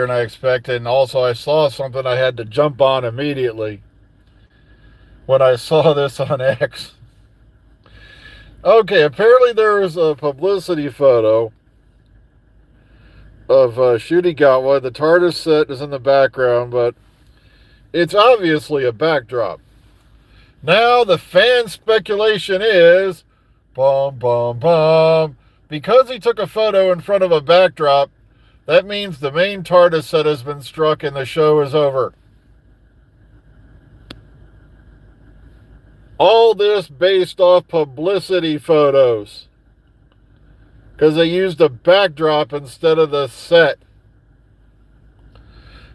than I expected. And also, I saw something I had to jump on immediately when I saw this on X. Okay, apparently there was a publicity photo of Shooty Gatwa. The TARDIS set is in the background, but it's obviously a backdrop. Now the fan speculation is, bum bum bum, because he took a photo in front of a backdrop, that means the main TARDIS set has been struck and the show is over. All this based off publicity photos, because they used a backdrop instead of the set.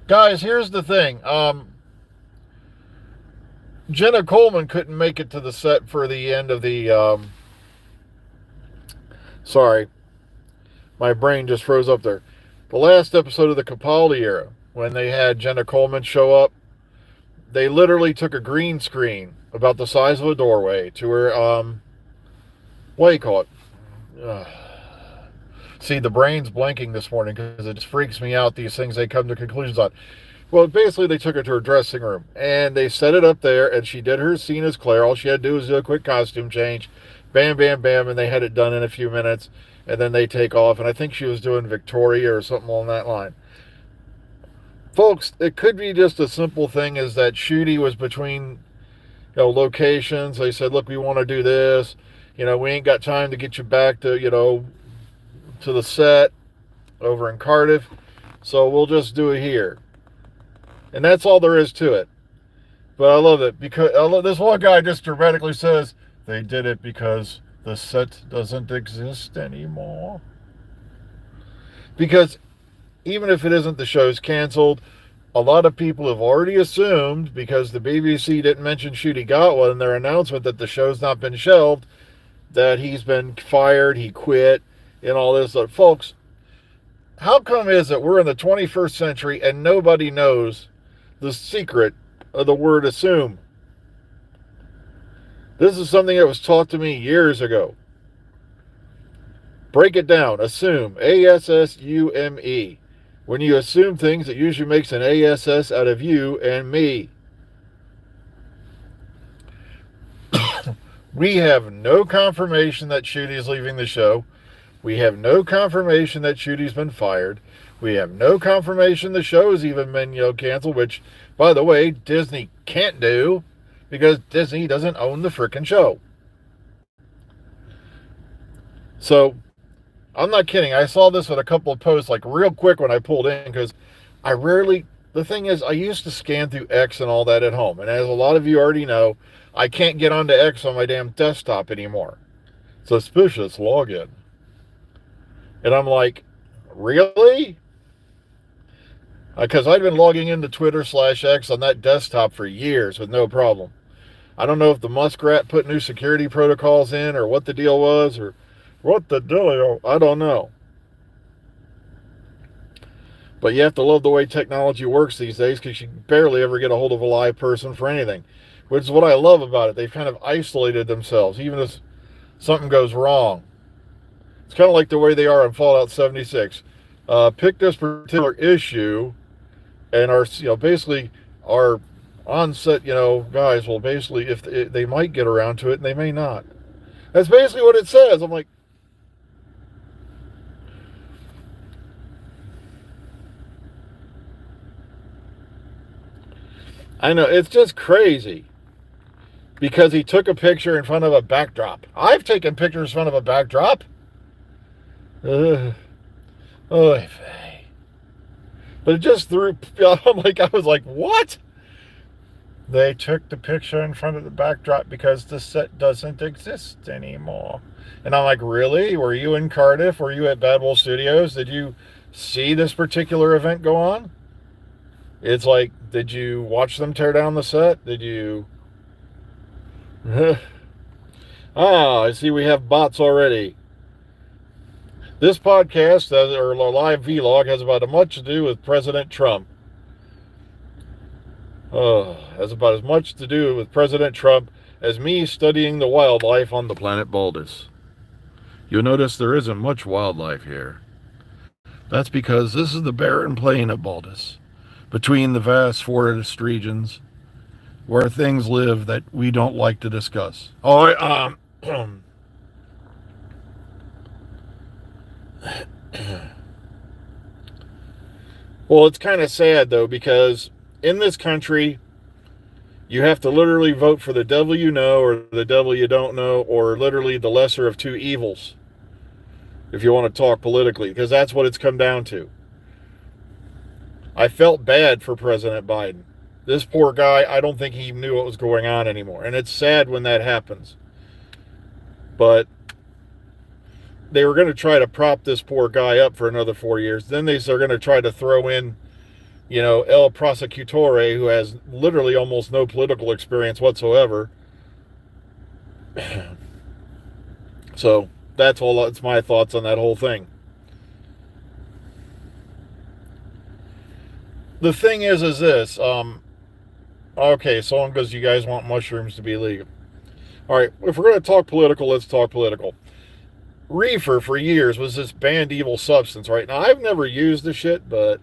Guys, here's the thing. Jenna Coleman couldn't make it to the set for the end of the. Sorry, my brain just froze up there. The last episode of the Capaldi era, when they had Jenna Coleman show up, they literally took a green screen about the size of a doorway to her. What do you call it? See, the brain's blanking this morning because it just freaks me out, these things they come to conclusions on. Well, basically, they took her to her dressing room, and they set it up there, and she did her scene as Claire. All she had to do was do a quick costume change. Bam, bam, bam, and they had it done in a few minutes, and then they take off, and I think she was doing Victoria or something along that line. Folks, it could be just a simple thing as that Shooty was between locations. They said, look, we want to do this. We ain't got time to get you back to, to the set over in Cardiff, so we'll just do it here. And that's all there is to it. But I love it because this one guy just dramatically says they did it because the set doesn't exist anymore. Because even if it isn't, the show's canceled, a lot of people have already assumed, because the BBC didn't mention Shooty Gatwa in their announcement that the show's not been shelved, that he's been fired, he quit, and all this. Folks, how come is it we're in the 21st century and nobody knows the secret of the word assume? This is something that was taught to me years ago. Break it down. Assume. A-S-S-U-M-E. When you assume things, it usually makes an A-S-S out of you and me. We have no confirmation that Shooty's leaving the show. We have no confirmation that Shooty's been fired. We have no confirmation the show's even been canceled, which, by the way, Disney can't do because Disney doesn't own the frickin' show. So, I'm not kidding. I saw this with a couple of posts real quick when I pulled in, because the thing is, I used to scan through X and all that at home. And as a lot of you already know, I can't get onto X on my damn desktop anymore. Suspicious login. And I'm like, really? Because I've been logging into Twitter/X on that desktop for years with no problem. I don't know if the Muskrat put new security protocols in or what the deal was or what the deal, I don't know. But you have to love the way technology works these days, because you barely ever get a hold of a live person for anything, which is what I love about it. They've kind of isolated themselves, even if something goes wrong. It's kind of like the way they are in Fallout 76. Pick this particular issue, and basically our on-set, guys will basically, if they might get around to it, and they may not. That's basically what it says. I'm like, I know, it's just crazy. Because he took a picture in front of a backdrop. I've taken pictures in front of a backdrop. But it just threw, I was like, what? They took the picture in front of the backdrop because the set doesn't exist anymore. And I'm like, really? Were you in Cardiff? Were you at Bad Wolf Studios? Did you see this particular event go on? It's like, did you watch them tear down the set? Did you... I see we have bots already. This podcast, or live vlog, has about as much to do with President Trump. Has about as much to do with President Trump as me studying the wildlife on the planet Baldus. You'll notice there isn't much wildlife here. That's because this is the barren plain of Baldus, between the vast forest regions where things live that we don't like to discuss. Well, it's kind of sad though, because in this country, you have to literally vote for the devil you know or the devil you don't know, or literally the lesser of two evils, if you want to talk politically, because that's what it's come down to. I felt bad for President Biden. This poor guy, I don't think he knew what was going on anymore. And it's sad when that happens. But they were going to try to prop this poor guy up for another 4 years. Then they're going to try to throw in, El Prosecutore, who has literally almost no political experience whatsoever. So that's my thoughts on that whole thing. The thing is this. Okay, so long as you guys want mushrooms to be legal. All right, if we're going to talk political, let's talk political. Reefer for years was this banned evil substance, right? Now, I've never used the shit, but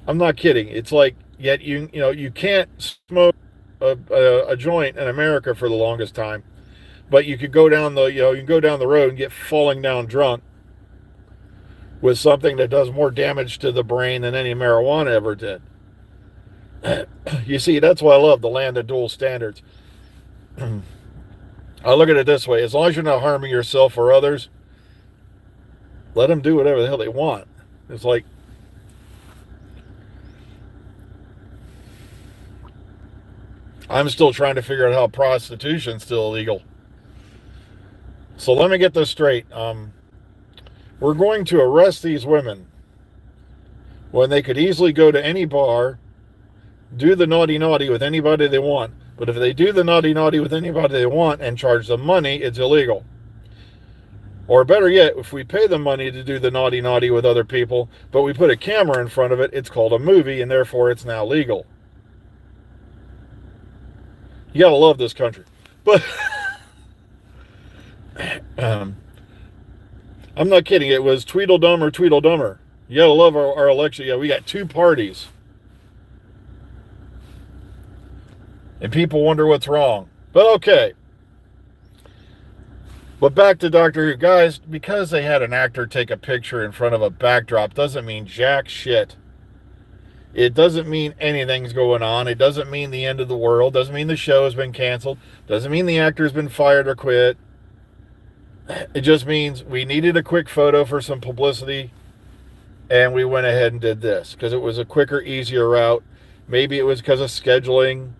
I'm not kidding. It's like, yet you can't smoke a joint in America for the longest time, but you could go down the road and get falling down drunk with something that does more damage to the brain than any marijuana ever did. You see, that's why I love the land of dual standards. I look at it this way: as long as you're not harming yourself or others, let them do whatever the hell they want. It's like, I'm still trying to figure out how prostitution's still illegal. So let me get this straight. We're going to arrest these women when they could easily go to any bar, do the naughty with anybody they want. But if they do the naughty with anybody they want and charge them money, it's illegal. Or better yet, if we pay them money to do the naughty with other people, but we put a camera in front of it, it's called a movie, and therefore it's now legal. You gotta love this country. But I'm not kidding. It was Tweedledum or Tweedledummer. You gotta love our election. Yeah, we got two parties. And people wonder what's wrong. But okay. But back to Doctor Who. Guys, because they had an actor take a picture in front of a backdrop doesn't mean jack shit. It doesn't mean anything's going on. It doesn't mean the end of the world. Doesn't mean the show has been canceled. Doesn't mean the actor's been fired or quit. It just means we needed a quick photo for some publicity, and we went ahead and did this because it was a quicker, easier route. Maybe it was because of scheduling.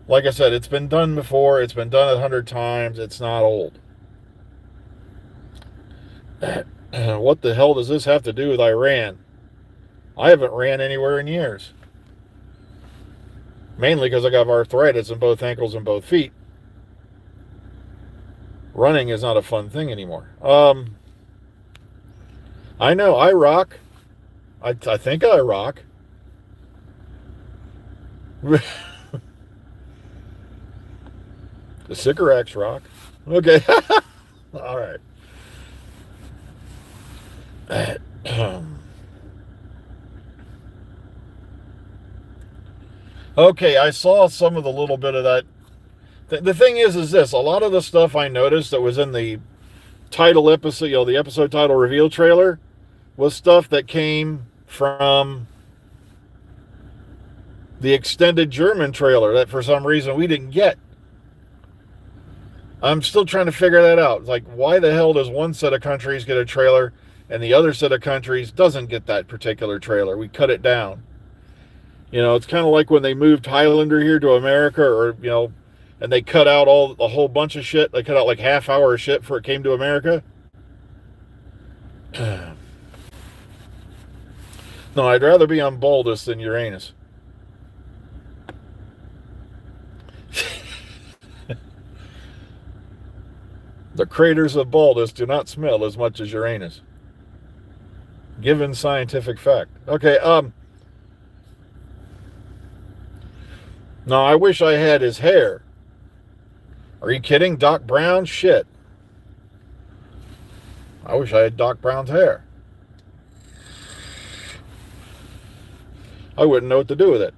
Like I said, it's been done before. It's been done 100 times. It's not old. What the hell does this have to do with Iran? I haven't ran anywhere in years. Mainly because I got arthritis in both ankles and both feet. Running is not a fun thing anymore. I know, I rock. I think I rock. The Sycorax rock. Okay. All right. Okay, I saw some of the little bit of that. The thing is this. A lot of the stuff I noticed that was in the title episode, the episode title reveal trailer, was stuff that came from the extended German trailer that for some reason we didn't get. I'm still trying to figure that out. Like, why the hell does one set of countries get a trailer and the other set of countries doesn't get that particular trailer? We cut it down. It's kind of like when they moved Highlander here to America, or, and they cut out a whole bunch of shit. They cut out like half hour of shit before it came to America. No, I'd rather be on Baldus than Uranus. The craters of Baldus do not smell as much as Uranus. Given scientific fact. Okay, no, I wish I had his hair. Are you kidding? Doc Brown? Shit. I wish I had Doc Brown's hair. I wouldn't know what to do with it.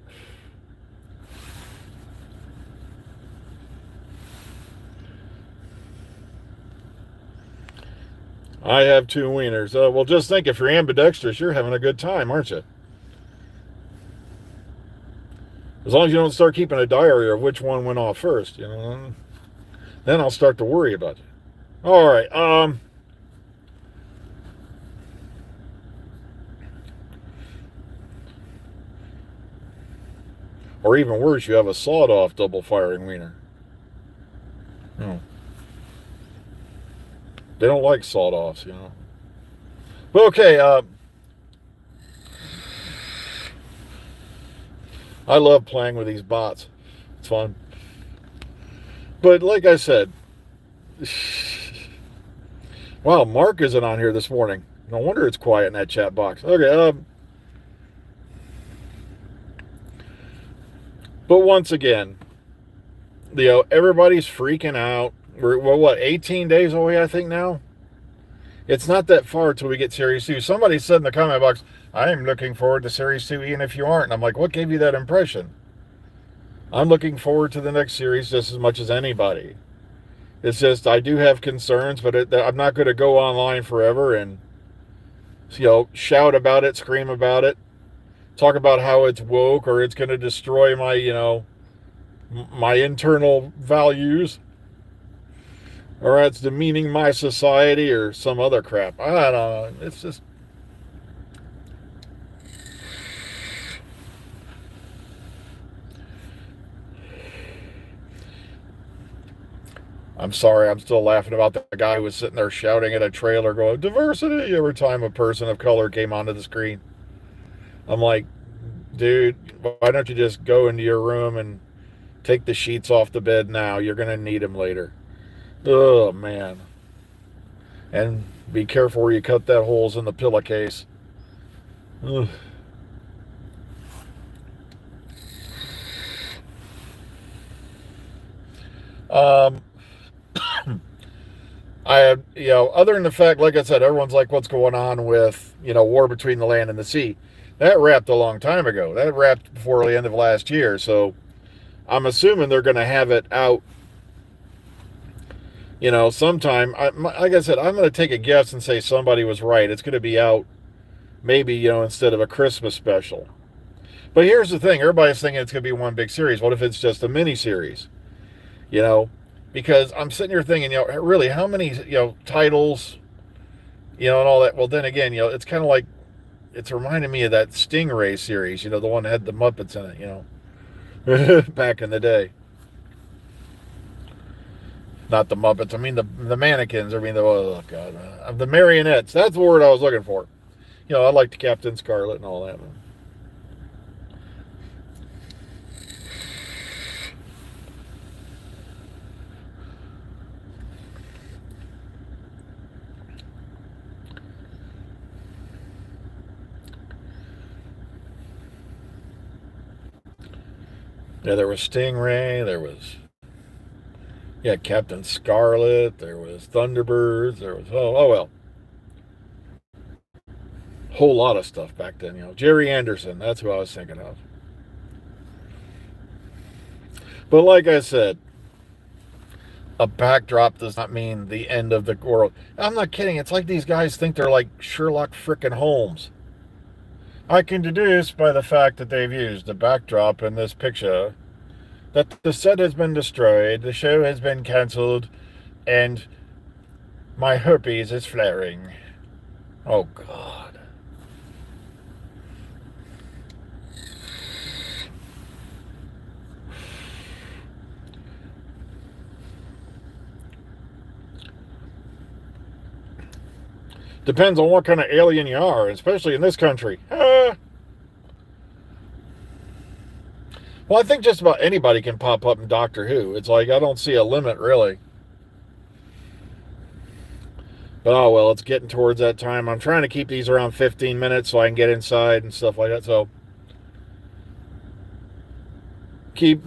I have 2 wieners. Well, just think, if you're ambidextrous, you're having a good time, aren't you? As long as you don't start keeping a diary of which one went off first, then I'll start to worry about you. All right. Or even worse, you have a sawed-off double-firing wiener. They don't like sawed-offs, But okay, I love playing with these bots. It's fun. But like I said, wow, Mark isn't on here this morning. No wonder it's quiet in that chat box. Okay, but once again, everybody's freaking out. We're 18 days away, I think, now? It's not that far till we get Series 2. Somebody said in the comment box, I am looking forward to Series 2, even if you aren't. And I'm like, what gave you that impression? I'm looking forward to the next series just as much as anybody. It's just, I do have concerns, but I'm not going to go online forever and, shout about it, scream about it, talk about how it's woke or it's going to destroy my, my internal values, or it's demeaning my society or some other crap. I don't know. It's just... I'm sorry, I'm still laughing about the guy who was sitting there shouting at a trailer going, diversity, every time a person of color came onto the screen. I'm like, dude, why don't you just go into your room and take the sheets off the bed now? You're going to need them later. Oh, man. And be careful where you cut that holes in the pillowcase. Ugh. Other than the fact, like I said, everyone's like, what's going on with, war between the land and the sea? That wrapped a long time ago. That wrapped before the end of last year. So I'm assuming they're going to have it out, sometime. Like I said, I'm going to take a guess and say somebody was right. It's going to be out maybe, instead of a Christmas special. But here's the thing. Everybody's thinking it's going to be one big series. What if it's just a mini series? Because I'm sitting here thinking, really, how many, titles, and all that. Well, then again, it's kind of like, it's reminding me of that Stingray series, the one that had the Muppets in it, back in the day. Not the Muppets, I mean the mannequins, the marionettes. That's the word I was looking for. I liked Captain Scarlet and all that. Yeah, there was Stingray, there was Captain Scarlet, there was Thunderbirds, there was well. Whole lot of stuff back then, Jerry Anderson, that's who I was thinking of. But like I said, a backdrop does not mean the end of the world. I'm not kidding, it's like these guys think they're like Sherlock frickin' Holmes. I can deduce by the fact that they've used the backdrop in this picture that the set has been destroyed, the show has been cancelled, and my herpes is flaring. Oh, God. Depends on what kind of alien you are, especially in this country. Well, I think just about anybody can pop up in Doctor Who. It's like, I don't see a limit, really. But, oh, well, it's getting towards that time. I'm trying to keep these around 15 minutes so I can get inside and stuff like that. So,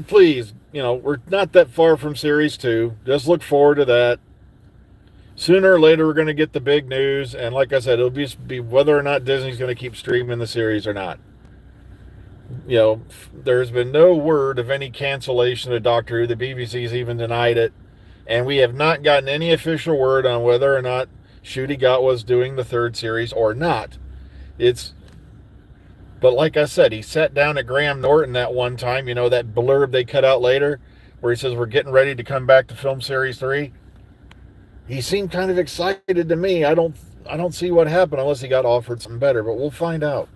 please, we're not that far from series 2. Just look forward to that. Sooner or later, we're going to get the big news, and like I said, it'll be whether or not Disney's going to keep streaming the series or not. There's been no word of any cancellation of Doctor Who. The BBC's even denied it, and we have not gotten any official word on whether or not Ncuti Gatwa's doing the 3rd series or not. But like I said, he sat down at Graham Norton that one time, that blurb they cut out later, where he says, we're getting ready to come back to film series 3. He seemed kind of excited to me. I don't see what happened unless he got offered something better, but we'll find out.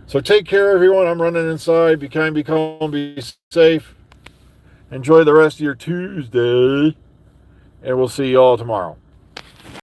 So take care, everyone. I'm running inside. Be kind, be calm, be safe. Enjoy the rest of your Tuesday, and we'll see you all tomorrow.